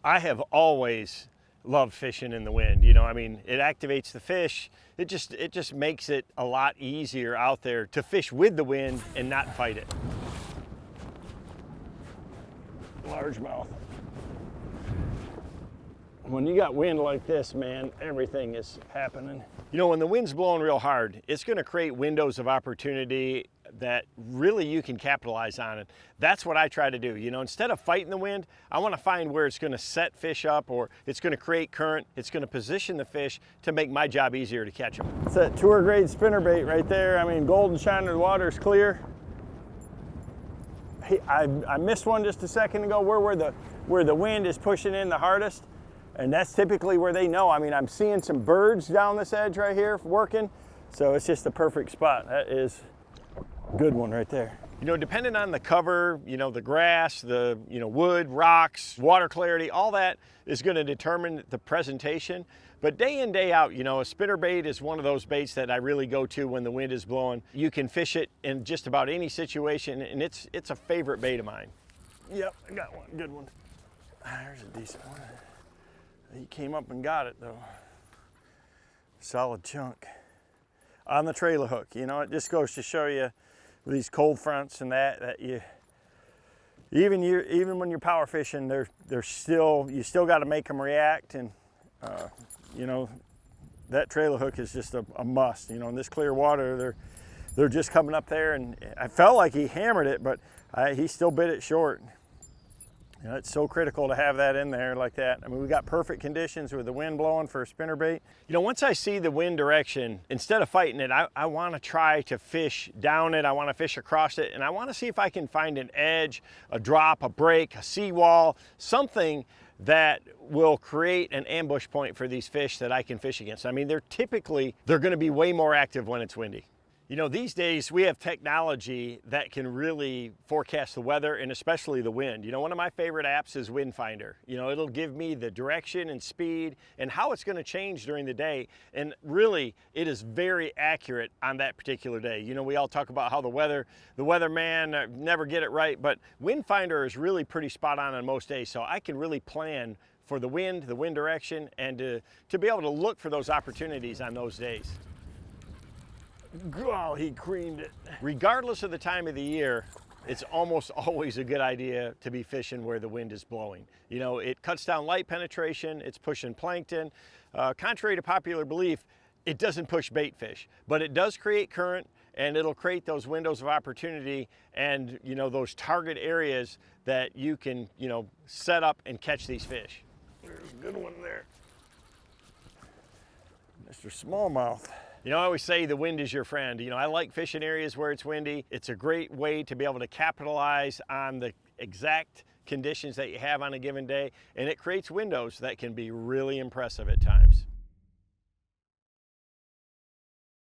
I have always loved fishing in the wind. You know, I mean, it activates the fish. It just makes it a lot easier out there to fish with the wind and not fight it. Largemouth. When you got wind like this, man, everything is happening. You know, when the wind's blowing real hard, it's going to create windows of opportunity that really you can capitalize on it. That's what I try to do. You know, instead of fighting the wind, I want to find where it's going to set fish up, or it's going to create current. It's going to position the fish to make my job easier to catch them. It's that tour grade spinnerbait right there. I mean, golden shiner, the water's clear. I missed one just a second ago where the wind is pushing in the hardest. And that's typically where they know. I mean, I'm seeing some birds down this edge right here working. So it's just the perfect spot. That is a good one right there. You know, depending on the cover, you know, the grass, the, you know, wood, rocks, water clarity, all that is going to determine the presentation. But day in, day out, you know, a spinnerbait is one of those baits that I really go to when the wind is blowing. You can fish it in just about any situation, and it's a favorite bait of mine. Yep, I got one, good one. There's a decent one. He came up and got it though. Solid chunk. On the trailer hook, you know, it just goes to show you with these cold fronts and that you even when you're power fishing, you still got to make them react, and you know, that trailer hook is just a must. You know, in this clear water, they're just coming up there, and I felt like he hammered it, but he still bit it short. You know, it's so critical to have that in there like that. I mean, we got perfect conditions with the wind blowing for a spinnerbait. You know, once I see the wind direction, instead of fighting it, I want to try to fish down it. I want to fish across it, and I want to see if I can find an edge, a drop, a break, a seawall, something that will create an ambush point for these fish that I can fish against. I mean, they're going to be way more active when it's windy. You know, these days we have technology that can really forecast the weather and especially the wind. You know, one of my favorite apps is Wind Finder. You know, it'll give me the direction and speed and how it's going to change during the day. And really, it is very accurate on that particular day. You know, we all talk about how the weatherman never get it right, but Wind Finder is really pretty spot on most days. So I can really plan for the wind direction, and to be able to look for those opportunities on those days. Oh, he creamed it. Regardless of the time of the year, it's almost always a good idea to be fishing where the wind is blowing. You know, it cuts down light penetration, it's pushing plankton. Contrary to popular belief, it doesn't push bait fish, but it does create current, and it'll create those windows of opportunity and, you know, those target areas that you can, you know, set up and catch these fish. There's a good one there. Mr. Smallmouth. You know, I always say the wind is your friend. You know, I like fishing areas where it's windy. It's a great way to be able to capitalize on the exact conditions that you have on a given day, and it creates windows that can be really impressive at times.